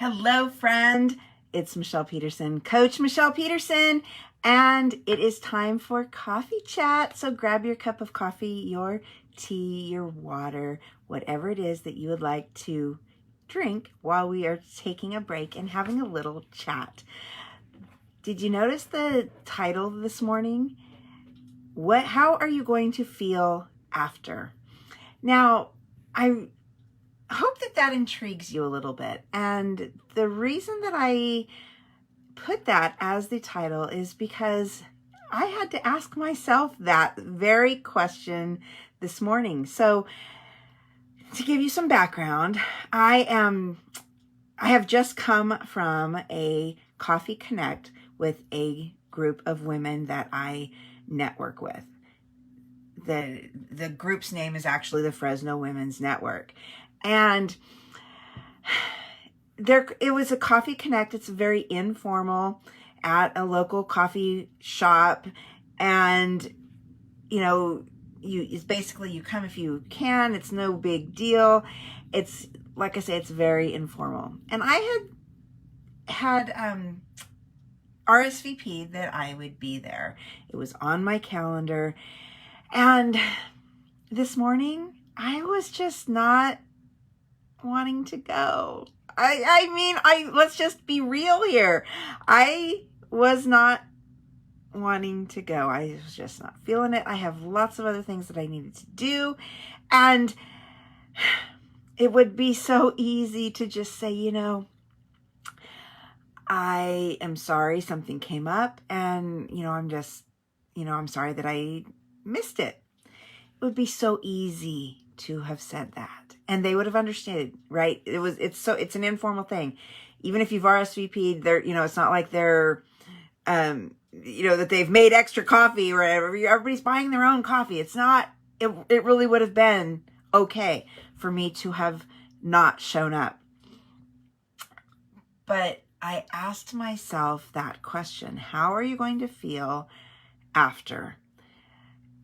Hello, friend. It's Michele Peterson, Coach Michele Peterson, and it is time for coffee chat. So grab your cup of coffee, your tea, your water, whatever it is that you would like to drink while we are taking a break and having a little chat. Did you notice the title this morning? How are you going to feel after? Now, I hope that intrigues you a little bit. And the reason that I put that as the title is because I had to ask myself that very question this morning. So to give you some background, I have just come from a Coffee Connect with a group of women that I network with. The group's name is actually the Fresno Women's Network. And it was a Coffee Connect. It's very informal at a local coffee shop. And, it's basically you come if you can. It's no big deal. It's, like I say, it's very informal. And I had RSVP'd that I would be there. It was on my calendar. And this morning, I was just not wanting to go. Let's just be real here. I was not wanting to go. I was just not feeling it. I have lots of other things that I needed to do. And it would be so easy to just say, I am sorry something came up and, I'm sorry that I missed it. It would be so easy to have said that. And they would have understood, right? It's an informal thing. Even if you've RSVP'd, it's not like they're, that they've made extra coffee or whatever. Everybody's buying their own coffee. It's not, it really would have been okay for me to have not shown up. But I asked myself that question, how are you going to feel after?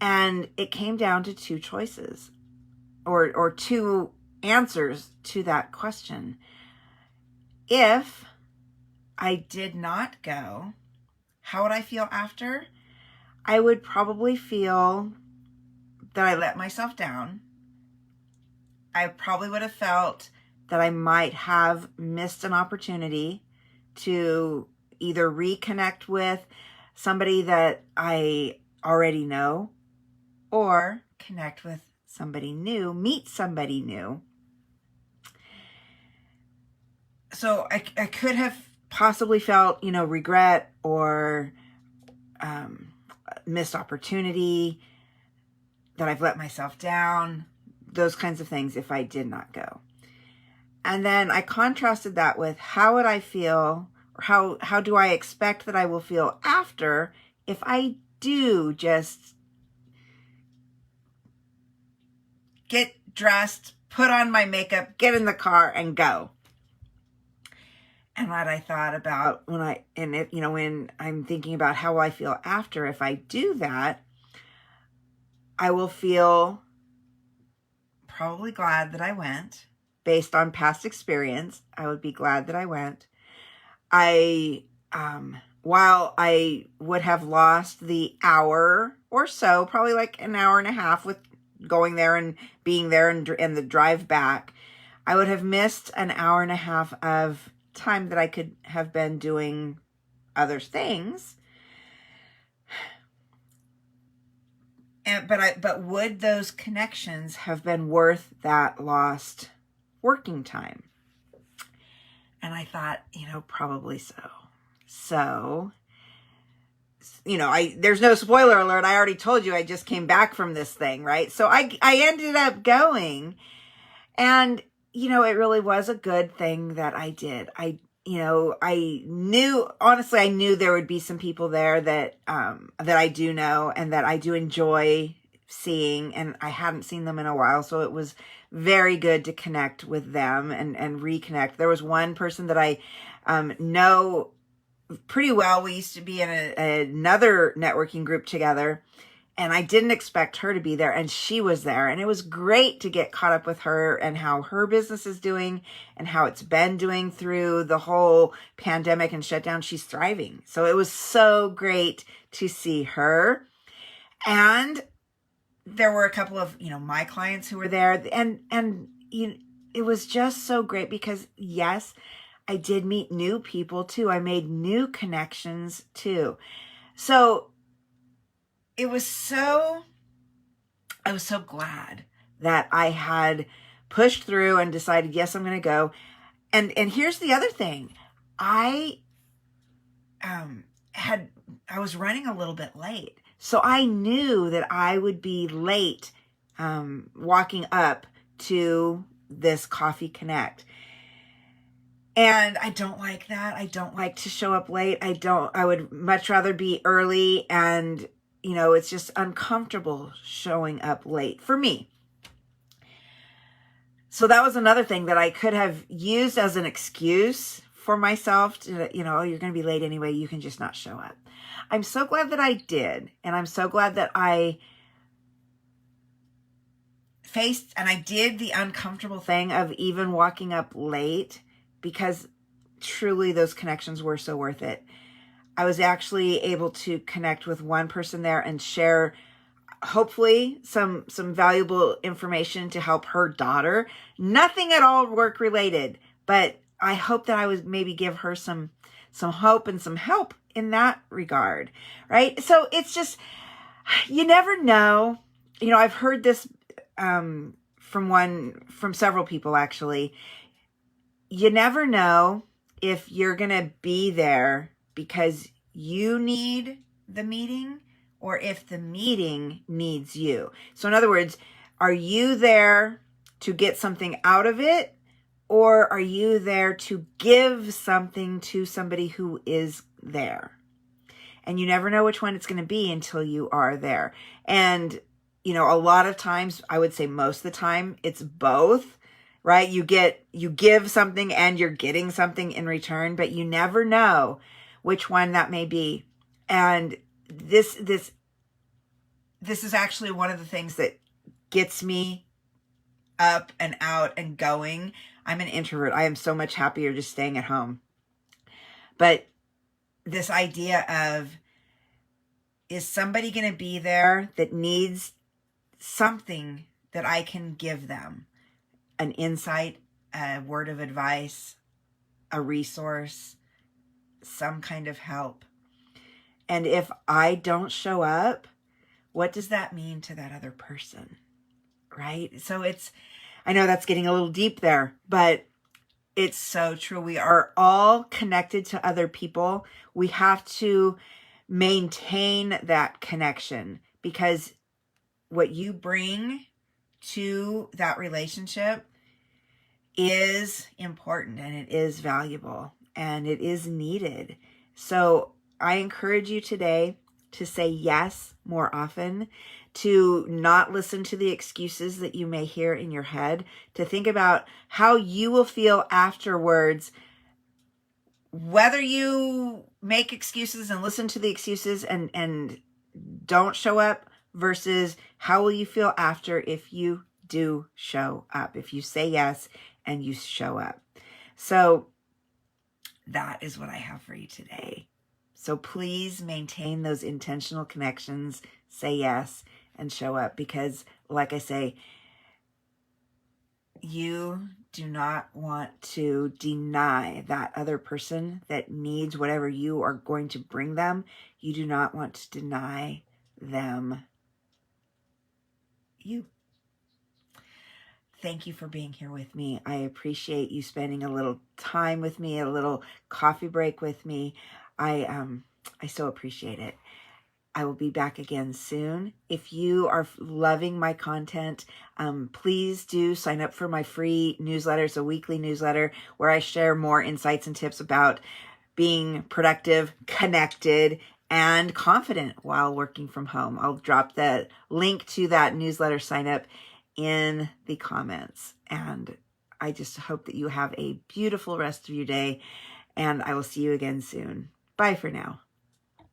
And it came down to two choices or two answers to that question. If I did not go, how would I feel after? I would probably feel that I let myself down. I probably would have felt that I might have missed an opportunity to either reconnect with somebody that I already know or connect with somebody new, meet somebody new. So I could have possibly felt, regret or missed opportunity, that I've let myself down, those kinds of things if I did not go. And then I contrasted that with how would I feel, or how do I expect that I will feel after if I do just get dressed, put on my makeup, get in the car and go. And what I thought about when I'm thinking about how I feel after, if I do that, I will feel probably glad that I went. Based on past experience, I would be glad that I went. While I would have lost the hour or so, probably like an hour and a half with going there and being there and the drive back, I would have missed an hour and a half of time that I could have been doing other things. But would those connections have been worth that lost working time? And I thought, probably so. So, there's no spoiler alert. I already told you I just came back from this thing, right? So I ended up going, and, it really was a good thing that I did. I knew there would be some people there that I do know and that I do enjoy seeing, and I hadn't seen them in a while. So it was very good to connect with them and reconnect. There was one person that I know pretty well. We used to be in another networking group together, and I didn't expect her to be there, and she was there. And it was great to get caught up with her and how her business is doing and how it's been doing through the whole pandemic and shutdown. She's thriving. So it was so great to see her. And there were a couple of, my clients who were there, and it was just so great because, yes, I did meet new people too. I made new connections too. So I was so glad that I had pushed through and decided, yes, I'm going to go. And here's the other thing. I was running a little bit late. So I knew that I would be late walking up to this Coffee Connect. And I don't like that. I don't like to show up late. I would much rather be early, and it's just uncomfortable showing up late for me. So that was another thing that I could have used as an excuse for myself to, oh, you're going to be late anyway. You can just not show up. I'm so glad that I did. And I'm so glad that I faced and I did the uncomfortable thing of even walking up late, because truly those connections were so worth it. I was actually able to connect with one person there and share, hopefully, some valuable information to help her daughter. Nothing at all work related, but I hope that I would maybe give her some hope and some help in that regard, right? So it's just, you never know. I've heard this from several people actually. You never know if you're going to be there because you need the meeting or if the meeting needs you. So in other words, are you there to get something out of it, or are you there to give something to somebody who is there? And you never know which one it's going to be until you are there. And, a lot of times, I would say most of the time, it's both, right? You give something and you're getting something in return, but you never know which one that may be. And this is actually one of the things that gets me up and out and going. I'm an introvert. I am so much happier just staying at home. But this idea of, is somebody going to be there that needs something that I can give them? An insight, a word of advice, a resource, some kind of help. And if I don't show up, what does that mean to that other person? Right? So I know that's getting a little deep there, but it's so true. We are all connected to other people. We have to maintain that connection, because what you bring to that relationship is important, and it is valuable, and it is needed. So I encourage you today to say yes more often, to not listen to the excuses that you may hear in your head, to think about how you will feel afterwards, whether you make excuses and listen to the excuses and don't show up, versus how will you feel after if you do show up, if you say yes and you show up. So that is what I have for you today. So please maintain those intentional connections, say yes, and show up, because like I say, you do not want to deny that other person that needs whatever you are going to bring them. You do not want to deny them you. Thank you for being here with me. I appreciate you spending a little time with me, a little coffee break with me. I so appreciate it. I will be back again soon. If you are loving my content, please do sign up for my free newsletter. It's a weekly newsletter where I share more insights and tips about being productive, connected, and confident while working from home. I'll drop the link to that newsletter sign up in the comments. And I just hope that you have a beautiful rest of your day, and I will see you again soon. Bye for now.